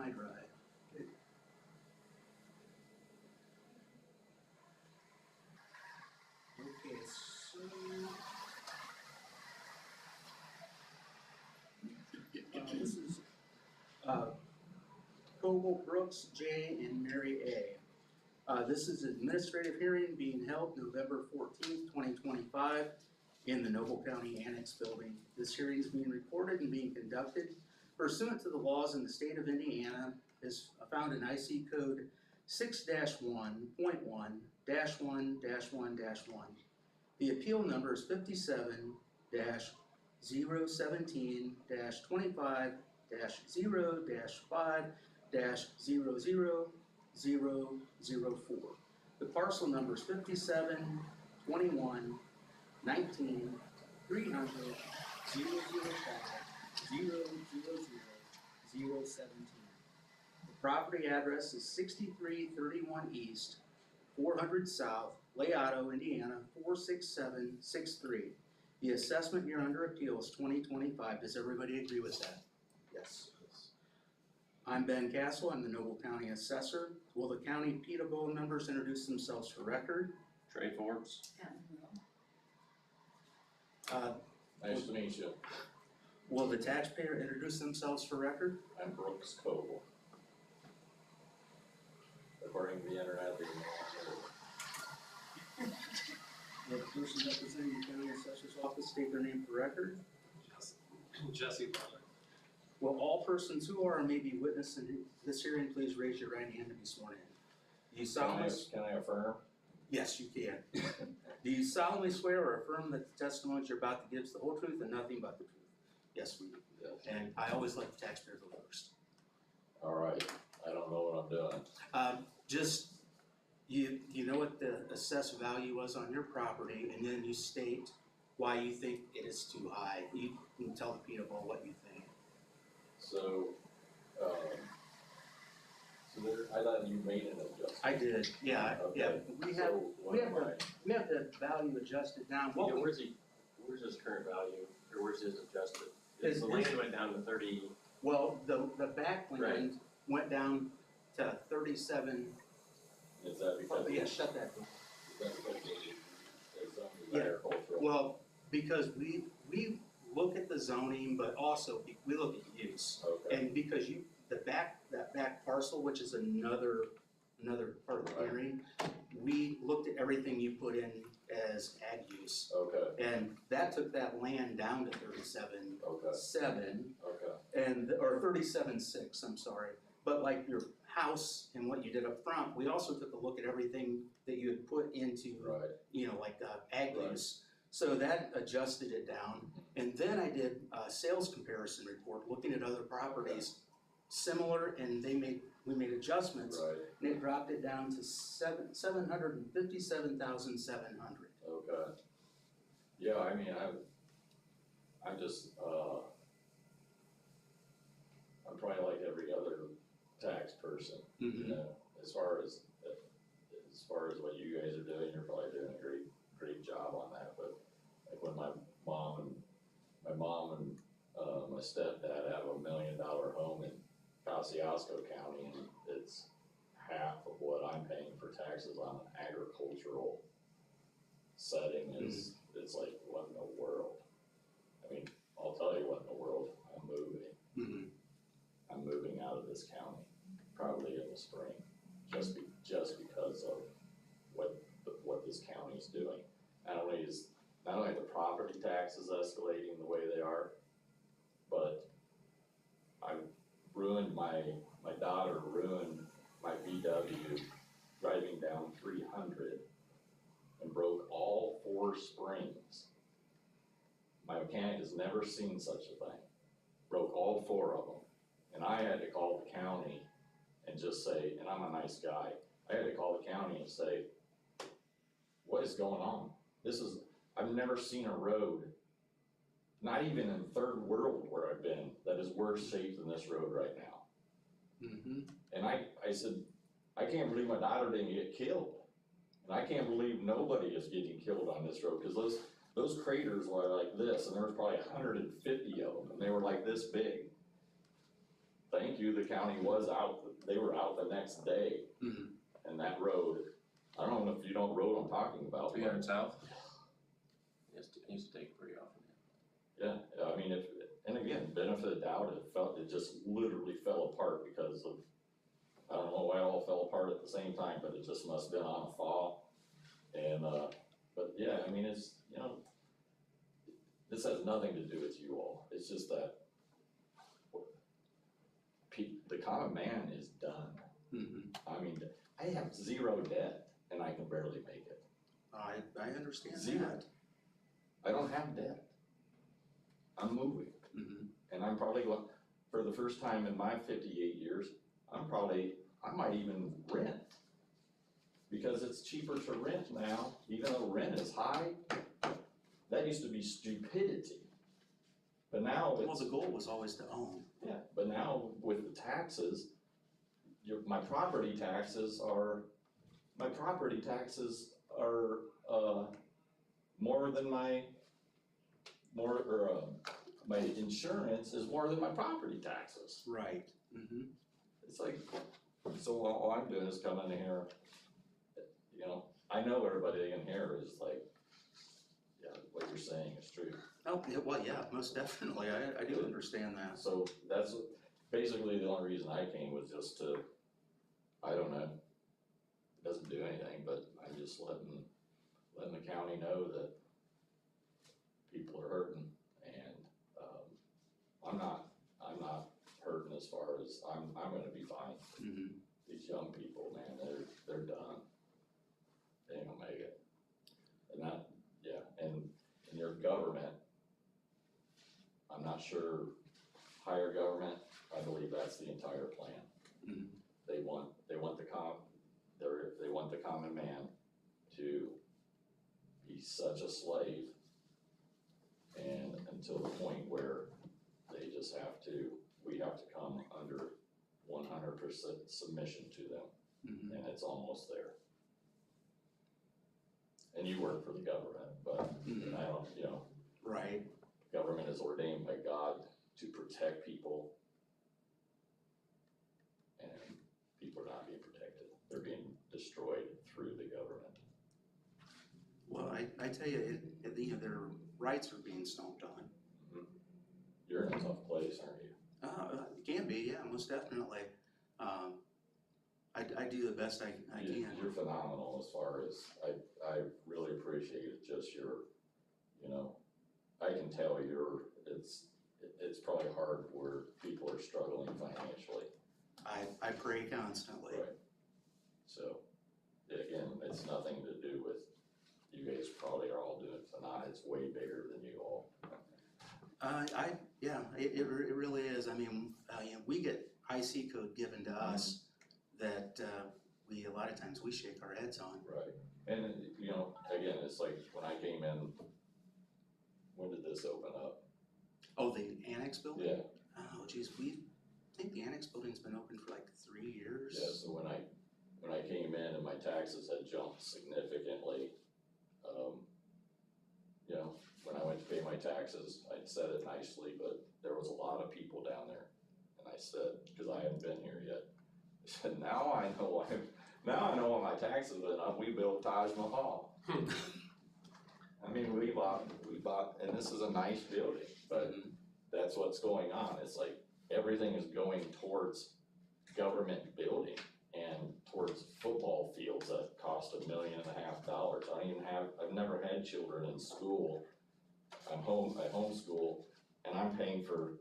drive. Okay, so this is Cobble, Brooks, J, and Mary A. This is an administrative hearing being held November 14th, 2025 in the Noble County Annex Building. This hearing is being recorded and being conducted pursuant to the laws in the state of Indiana as found in IC Code 6-1.1-1-1-1. The appeal number is 57-017-25-0-5-00004. The parcel number is 57 21 19 300 005 000 The property address is 6331 East, 400 South, Layotto, Indiana 46763. The assessment here under appeal is 2025. Does everybody agree with that? Yes. I'm Ben Castle. I'm the Noble County Assessor. Will the county ptaboa members introduce themselves for record? Trey Forbes. Nice to meet you. Will the taxpayer introduce themselves for record? I'm Brooks Coble. According to the internet, they Will the person representing the county assessor's office state their name for record? Jesse Butler. Will all persons who are or may be witnessing this hearing please raise your right hand to be sworn in? Do you solemnly? Can I affirm? Yes, you can. Do you solemnly swear or affirm that the testimony you're about to give is the whole truth and nothing but the truth? Yes, we do. Yes. And I always let the taxpayer go first. All right. I don't know what I'm doing. Just, you know what the assessed value was on your property, and then you state why you think it is too high. You can tell the people what you think. So, I thought you made an adjustment. I did, yeah, Okay. yeah. We have the value adjusted down. Yeah, where's his current value, or where's his adjusted? The land went down to 30. Well, the back land went down to 37. Is that because? Yeah, shut that door. Is that because it's Yeah. agricultural? Well, because we look at the zoning, but also we look at use. Okay. And because that back parcel, which is another part of the hearing, we looked at everything you put in as ag use. Okay. And that took that land down to 37.7. Okay. And, or 37.6, I'm sorry. But like your house and what you did up front, we also took a look at everything that you had put into, like ag use. So that adjusted it down. And then I did a sales comparison report, looking at other properties similar, and we made adjustments. Right. And it dropped it down to 757,700. Okay. Yeah, I mean, I'm just, I'm probably like every other tax person, you know, as far as what you guys are doing, you're probably doing a great job on that. But like when my mom and my stepdad have $1 million home in Kosciuszko County, and it's half of what I'm paying for taxes on an agricultural setting. It's like, what in the world? I mean, I'll tell you what in the world. I'm moving. I'm moving out of this county, probably in the spring, just because of what this county is doing. Not only the property taxes escalating the way they are, but I've ruined my daughter ruined my VW driving down 300 and broke all 4 springs. My mechanic has never seen such a thing. Broke all 4 of them. And I had to call the county and just say, and I'm a nice guy, I had to call the county and say, what is going on? I've never seen a road, not even in third world where I've been, that is worse shape than this road right now. And I said, I can't believe my daughter didn't get killed. And I can't believe nobody is getting killed on this road, because those craters were like this, and there was probably 150 of them, and they were like this big. thank you, the county was out, they were out the next day. Mhm. And that road, I don't know if you know what road I'm talking about. 300 south? I used to take it pretty often. Yeah, I mean, and again, benefit of doubt, it just literally fell apart because of, I don't know why it all fell apart at the same time, but it just must have been on a thaw. And, but yeah, I mean, it's, this has nothing to do with you all, it's just that the common man is done. Mhm. I mean, I have zero debt and I can barely make it. I understand Zero. that. I don't have debt. I'm moving. Mhm. And I'm probably going, for the first time in my 58 years, I might even rent. Because it's cheaper to rent now, even though rent is high. That used to be stupidity. But now Well, it's, the goal was always to own. yeah, but now with the taxes, my property taxes are, more than my insurance is more than my property taxes. Right. Mhm. It's like, so all I'm doing is coming in here, I know everybody in here is like, yeah, what you're saying is true. Oh, yeah, well, yeah, most definitely, I do understand that. So that's basically the only reason I came was just to, I don't know, it doesn't do anything, but I'm just letting the county know that people are hurting, and, I'm not hurting as far as, I'm gonna be fine. Mhm. These young people, man, they're done. They ain't gonna make it. And that, yeah, and in your government, I'm not sure, higher government, I believe that's the entire plan. Mhm. They want the common man to be such a slave, and until the point where we have to come under 100% submission to them, Mhm. and it's almost there. And you work for the government, but Mhm. I don't, Right. government is ordained by God to protect people, and people are not being protected, they're being destroyed through the government. Well, I tell you, their rights are being stomped on. You're in a tough place, aren't you? It can be, yeah, most definitely. I do the best I can. You're phenomenal as far as, I really appreciate it, just your, I can tell it's probably hard where people are struggling financially. I pray constantly. Right. So, again, it's nothing to do with, you guys probably are all doing phenomenal, it's way bigger than you all. Yeah, it really is. I mean, we get IC code given to us that a lot of times we shake our heads on. Right, and again, it's like when I came in, when did this open up? Oh, the annex building? Yeah. Oh, geez, I think the annex building's been open for like 3 years. Yeah, so when I came in and my taxes had jumped significantly, when I went to pay my taxes, I'd said it nicely, but there was a lot of people down there. And I said, because I hadn't been here yet, I said, now I know what my taxes went up, we built Taj Mahal. I mean, we bought, and this is a nice building, but that's what's going on. It's like everything is going towards government building and towards football fields that cost $1.5 million. I've never had children in school. I homeschool, and I'm paying for,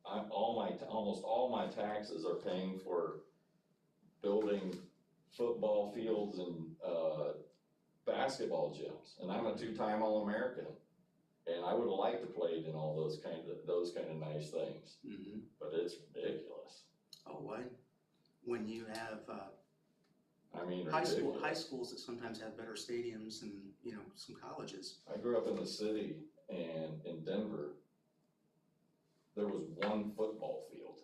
almost all my taxes are paying for building football fields and, basketball gyms, and I'm a 2-time All-American, and I would have liked to play in all those kind of nice things, Mm-hmm. but it's ridiculous. Oh, what? When you have I mean, high ridiculous. schools that sometimes have better stadiums than some colleges. I grew up in the city, and in Denver, there was one football field,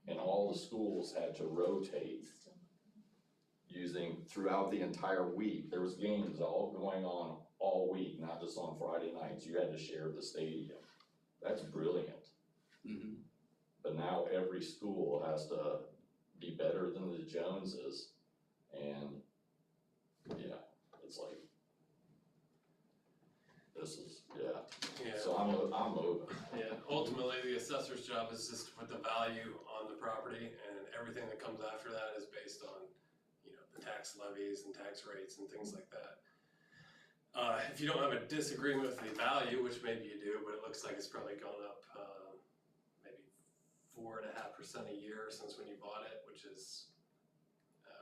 and all the schools had to rotate throughout the entire week. There was games all going on all week, not just on Friday nights. You had to share the stadium. That's brilliant. but now every school has to be better than the Joneses, and, yeah, it's like, this is, yeah, Yeah, so I'm moving. yeah, ultimately, the assessor's job is just to put the value on the property, and everything that comes after that is based on, you know, the tax levies and tax rates and things like that. If you don't have a disagreement with the value, which maybe you do, but it looks like it's probably gone up, maybe 4.5% a year since when you bought it, which is,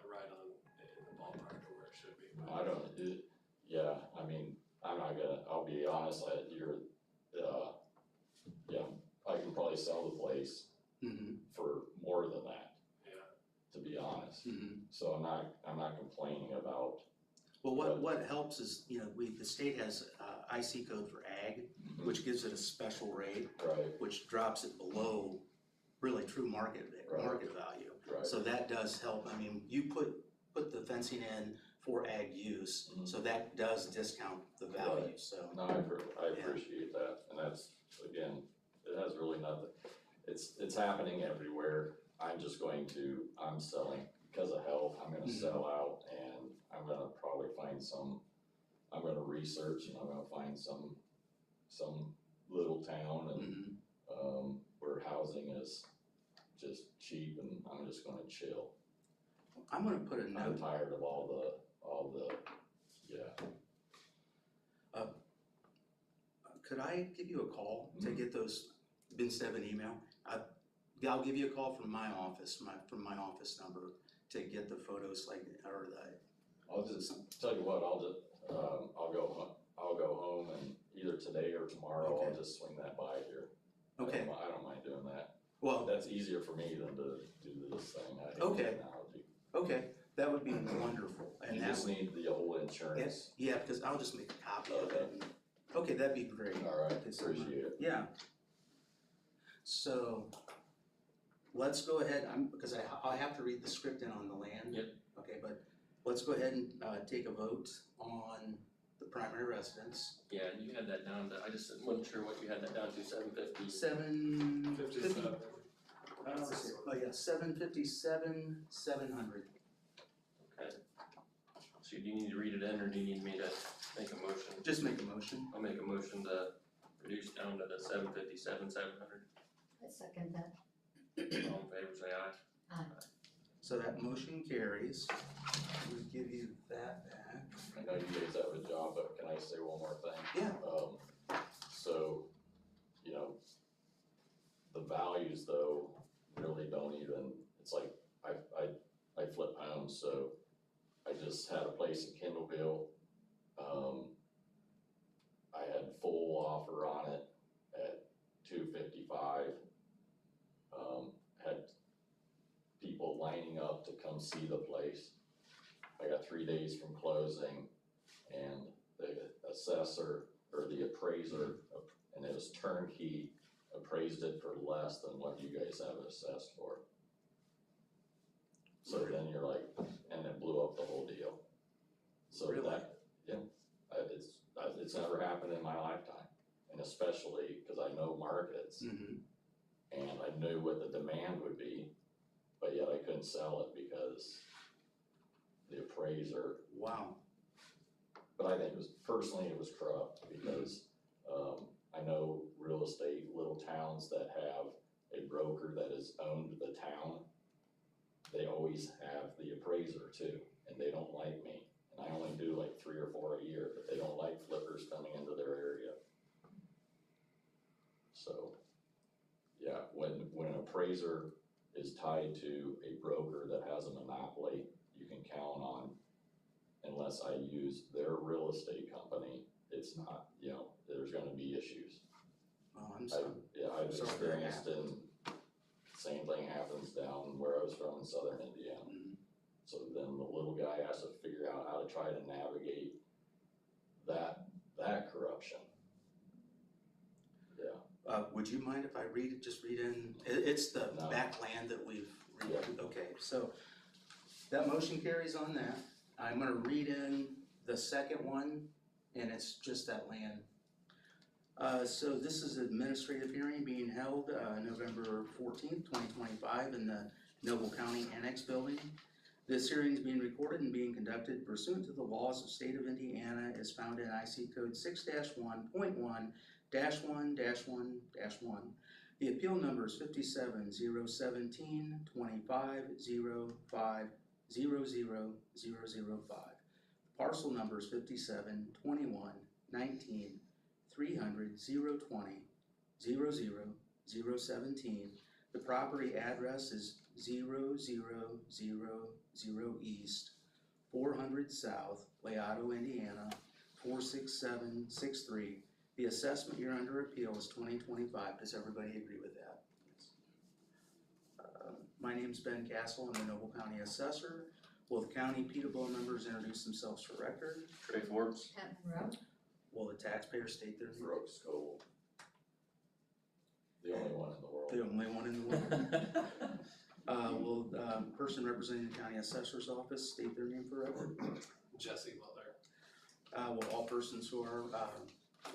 right on in the ballpark of where it should be. I don't, yeah, I mean, I'll be honest, yeah, I can probably sell the place for more than that, Yeah. to be honest. So I'm not complaining about. Well, what helps is, you know, the state has IC code for ag, which gives it a special rate, Right, which drops it below really true market value. right. So that does help. I mean, you put the fencing in for ag use, so that does discount the value, Right. so. No, I appreciate that, and that's, again, it has really nothing, it's happening everywhere. I'm selling because of health, I'm gonna sell out, and I'm gonna probably I'm gonna research, and I'm gonna find some little town and, where housing is just cheap, and I'm just gonna chill. I'm gonna put a I'm note, tired of all the, yeah. could I give you a call to get those, instead of an email? I'll give you a call from my office, from my office number to get the photos or I'll just tell you what, I'll go home and either today or tomorrow, Okay. I'll just swing that by here. Okay. I don't mind doing that. well, That's easier for me than to do this thing. I hate Okay. technology. okay, that would be wonderful. And You that just need the old insurance. yeah, because I'll just make a copy of it. Okay, that'd be great. All right, Okay, so appreciate it. Yeah. So, let's go ahead, because I have to read the script in on the land. Yep. Okay, but let's go ahead and take a vote on the primary residence. Yeah, and you had that down to, I just wasn't sure what you had that down to, 750. 57. Oh yeah, 757, 700. Okay. So do you need to read it in, or do you need me to make a motion? Just make a motion. I'll make a motion to reduce down to the 757, 700. I second that. All in favor, say aye. So that motion carries. We'll give you that back. I know you guys have a job, but can I say one more thing? Yeah. So, you know, the values though really don't even, it's like, I flip homes, so I just had a place in Kendallville. I had full offer on it at $255. Had people lining up to come see the place. I got 3 days from closing, and the assessor or the appraiser, and it was turnkey, appraised it for less than what you guys have it assessed for. So then you're like, and it blew up the whole deal. So Really? it's never happened in my lifetime, and especially because I know markets, and I knew what the demand would be, but yet I couldn't sell it because the appraiser. Wow. But I think it was corrupt, because I know real estate, little towns that have a broker that has owned the town, they always have the appraiser too, and they don't like me. And I only do like 3 or 4 a year, but they don't like flippers coming into their area. So, yeah, when an appraiser is tied to a broker that has a monopoly, you can count on, unless I use their real estate company, it's not, you know, there's gonna be issues. Oh, I'm sorry. I've Sorry that experienced same thing happens down where I was from in southern Indiana. So then the little guy has to figure out how to try to navigate that corruption. Yeah. Would you mind if I just read in, it's the No. back land that we've, Yeah. Okay, so that motion carries on that. I'm gonna read in the second one, and it's just that land. So this is an administrative hearing being held, November 14th, 2025 in the Noble County Annex Building. This hearing is being recorded and being conducted pursuant to the laws of state of Indiana as found in IC Code 6-1.1-1-1-1. The appeal number is 57-017-25-05-00005. Parcel number is 57-21-19-300-020-00017. The property address is 0000 East, 400 South, Legato, Indiana, 46763. The assessment year under appeal is 2025. Does everybody agree with that? My name's Ben Castle. I'm the Noble County Assessor. Will the county ptaboa members introduce themselves for record? Trey Forbes. Pat Monroe. Will the taxpayer state their name? Brooke Scoble. The only one in the world. The only one in the world. Will person representing the county assessor's office state their name for record? Jesse Butler. Will all persons who are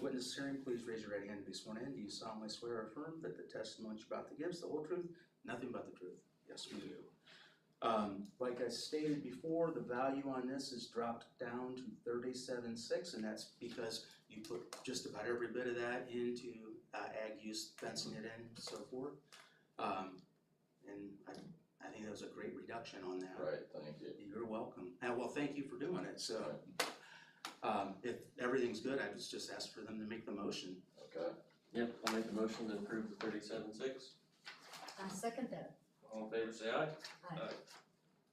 witness hearing please raise your right hand to be sworn in? Do you solemnly swear or affirm that the testimony you're about to give is the whole truth, nothing but the truth? Yes, we do. Like I stated before, the value on this is dropped down to $37,600, and that's because you put just about every bit of that into ag use, fencing it in, and so forth. And I think that was a great reduction on that. Right, thank you. You're welcome. Well, thank you for doing it. So, if everything's good, I just asked for them to make the motion. Okay. Yep, I'll make the motion to approve the 37.6. I second that. All in favor, say aye. Aye.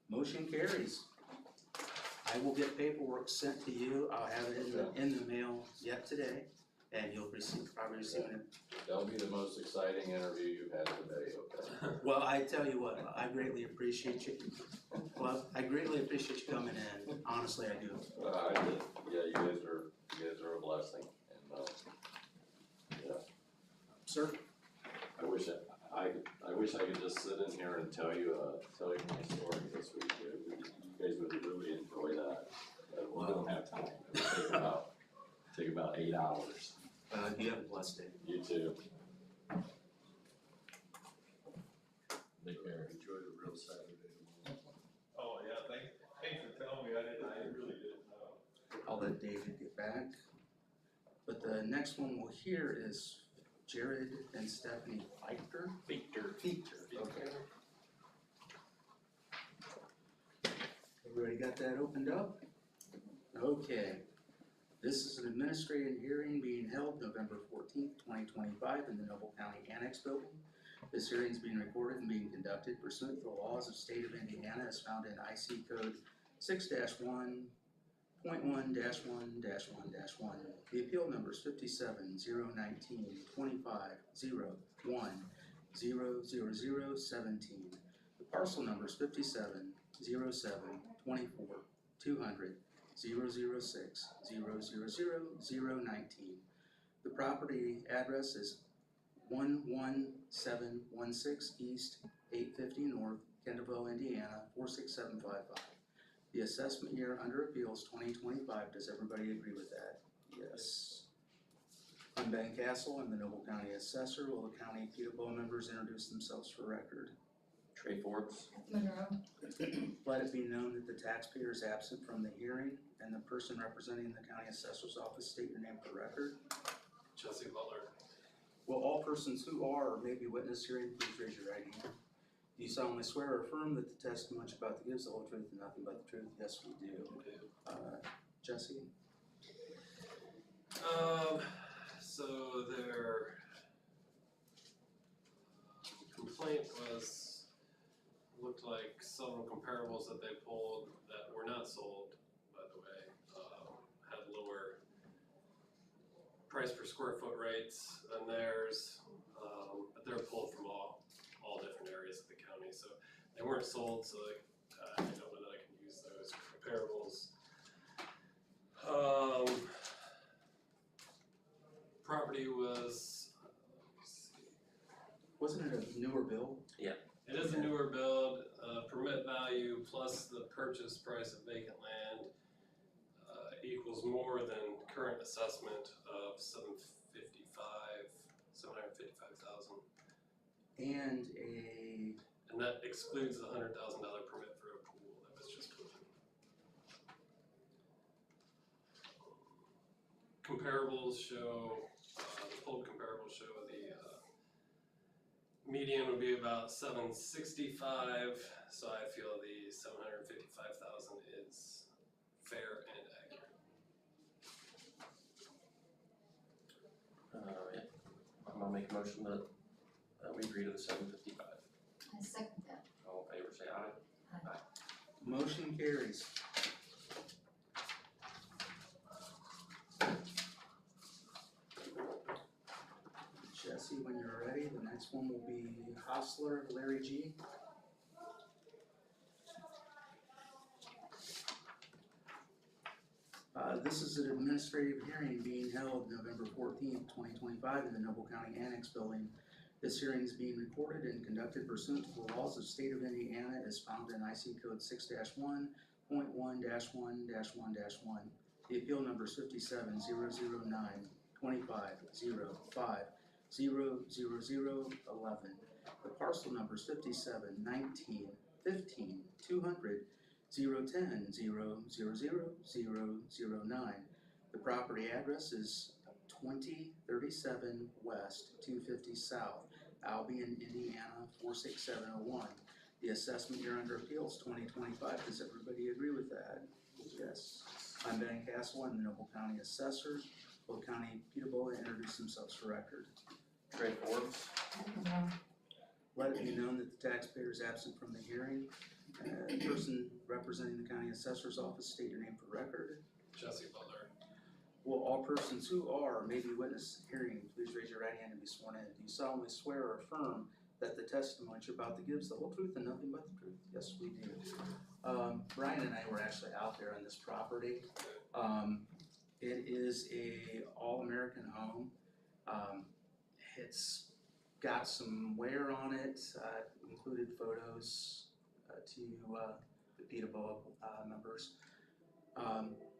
Motion carries. I will get paperwork sent to you. I'll have it in the mail yet today, and you'll probably receive it. That'll be the most exciting interview you've had today, okay? Well, I tell you what, I greatly appreciate you. Well, I greatly appreciate you coming in. Honestly, I do. Yeah, you guys are a blessing, and, yeah. Sir? I wish I could just sit in here and tell you my story this week. You guys would really enjoy that. But we don't have time. It would take about 8 hours. You have a blessed day. You too. Take care. Enjoy the real Saturday tomorrow. Oh, yeah, thanks for telling me, I really didn't know. I'll let David get back. But the next one we'll hear is Jared and Stephanie Fechter. Okay. Everybody got that opened up? Okay. This is an administrative hearing being held November 14th, 2025 in the Noble County Annex Building. This hearing is being recorded and being conducted pursuant to the laws of the state of Indiana as found in IC Code 6-1.1-1-1-1. The appeal number is 57-019-25-01-00017. The parcel number is 57-07-24-200-006-000-019. The property address is 11716 East, 850 North, Kendallville, Indiana, 46755. The assessment year under appeal is 2025. Does everybody agree with that? Yes. I'm Ben Castle. I'm the Noble County Assessor. Will the county ptaboa members introduce themselves for record? Trey Forbes. Monroe. Let it be known that the taxpayer is absent from the hearing and the person representing the county assessor's office state your name for record. Jesse Butler. Will all persons who are or may be witness hearing please raise your right hand? Do you solemnly swear or affirm that the testimony you're about to give is the whole truth and nothing but the truth? Yes, we do. Jesse? So their complaint looked like several comparables that they pulled that were not sold, by the way, had lower price per square foot rates than theirs, but they're pulled from all different areas of the county, so they weren't sold, so I don't know that I can use those comparables. Property was, let's see. Wasn't it a newer bill? It is a newer build, permit value plus the purchase price of vacant land equals more than current assessment of $755. And And that excludes the $100,000 permit for a pool that was just put in. Comparables show, the pulled comparables show the median would be about 765, so I feel the 755,000 is fair and accurate. Yeah, I'm gonna make a motion that we agree to the 755. I second that. All in favor, say aye. motion carries. Jesse, when you're ready, the next one will be Hostler, Larry G. This is an administrative hearing being held November 14th, 2025 in the Noble County Annex Building. This hearing is being recorded and conducted pursuant to the laws of the state of Indiana as found in IC Code 6-1.1-1-1-1. The appeal number is 57-009-25-05-00011. The parcel number is 57-19-15-200. 010-000-009. The property address is 2037 West, 250 South, Albion, Indiana, 46701. The assessment here under appeal is 2025. Does everybody agree with that? Yes. I'm Ben Castle. I'm the Noble County Assessor. Will County ptaboa introduce themselves for record? Trey Forbes. Let it be known that the taxpayer is absent from the hearing. Person representing the county assessor's office, state your name for record. Jesse Butler. Will all persons who are or may be witness hearing, please raise your right hand and be sworn in. Do you solemnly swear or affirm that the testimony you're about to give is the whole truth and nothing but the truth? Yes, we do. Brian and I were actually out there on this property. It is a all-American home. It's got some wear on it, included photos to the ptaboa members.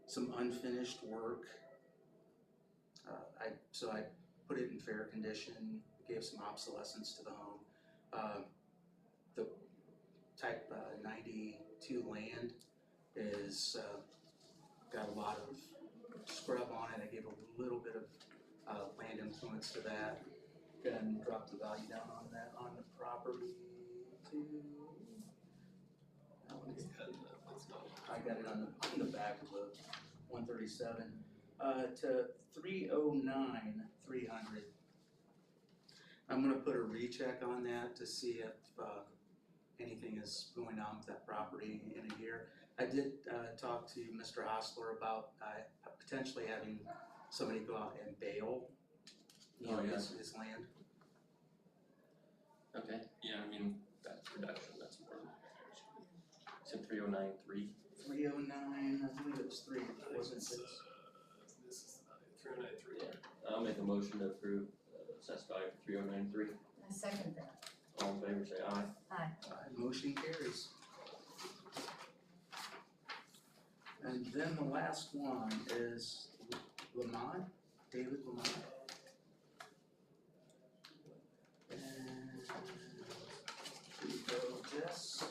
Some unfinished work. So I put it in fair condition, gave some obsolescence to the home. The type 92 land is got a lot of scrub on it. I gave a little bit of land influence to that. Go ahead and drop the value down on that on the property to. I got it on the back of the 137 to 309,300. I'm gonna put a recheck on that to see if anything is going on with that property in a year. I did talk to Mr. Hostler about potentially having somebody go out and bail, his land. Okay, yeah, I mean, that's production, that's important. So 3093. 309, I believe it was 3, wasn't it? This is the value, 393. Yeah, I'll make a motion to approve assessed value for 3093. I second that. All in favor, say aye. Aye. Motion carries. And then the last one is Lamont, David Lamont. And here you go, Jess.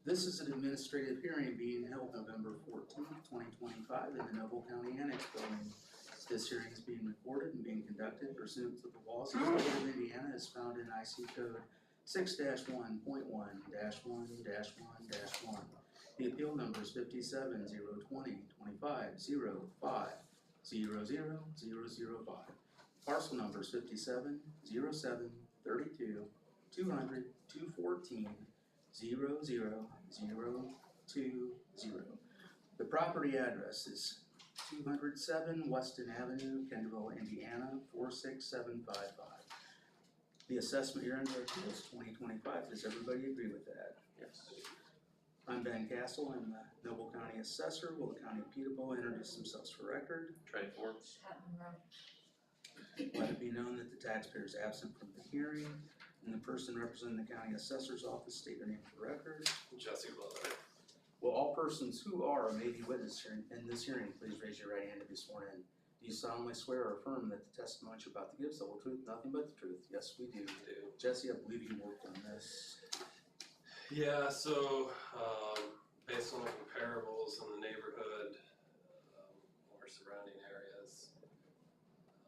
This is an administrative hearing being held November 14th, 2025 in the Noble County Annex Building. This hearing is being recorded and being conducted pursuant to the laws of the state of Indiana as found in IC Code 6-1.1-1-1-1. The appeal number is 57-020-25-05-00005. Parcel number is 57-07-32-200-214-00020. The property address is 207 Weston Avenue, Kendallville, Indiana, 46755. The assessment here under appeal is 2025. Does everybody agree with that? Yes. I'm Ben Castle. I'm the Noble County Assessor. Will the County ptaboa introduce themselves for record? Trey Forbes. Chapman Road. Let it be known that the taxpayer is absent from the hearing, and the person representing the County Assessor's Office state their name for record. Jesse Butler. Will all persons who are or may be witness in this hearing please raise your right hand to be sworn in? Do Do you solemnly swear or affirm that the testimony you're about to give is the whole truth, nothing but the truth? Yes, we do. Jesse, I believe you worked on this. Yeah, so, based on the comparables in the neighborhood, or surrounding areas,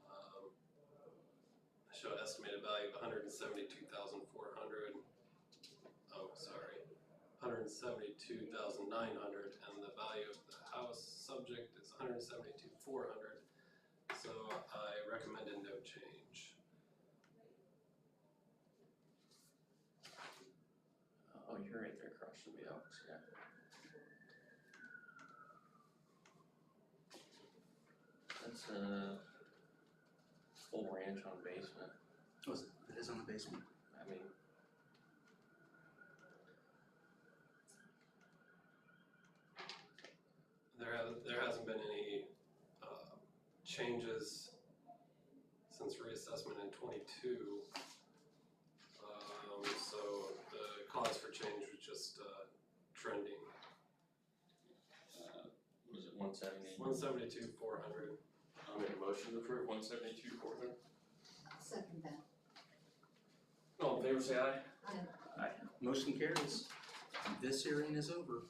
I show an estimated value of $172,400. Oh, sorry, $172,900, and the value of the house subject is $172,400. So I recommended no change. Oh, you're right there across from the Elks, yeah. That's a full ranch on basement, Was it? It is on the basement. I mean. There hasn't been any changes since reassessment in '22. So the cause for change was just trending. Was it 170? 172,400. I'll make a motion to approve 172,400. I'll second that. All in favor, say aye. Aye. Motion carries. This hearing is over.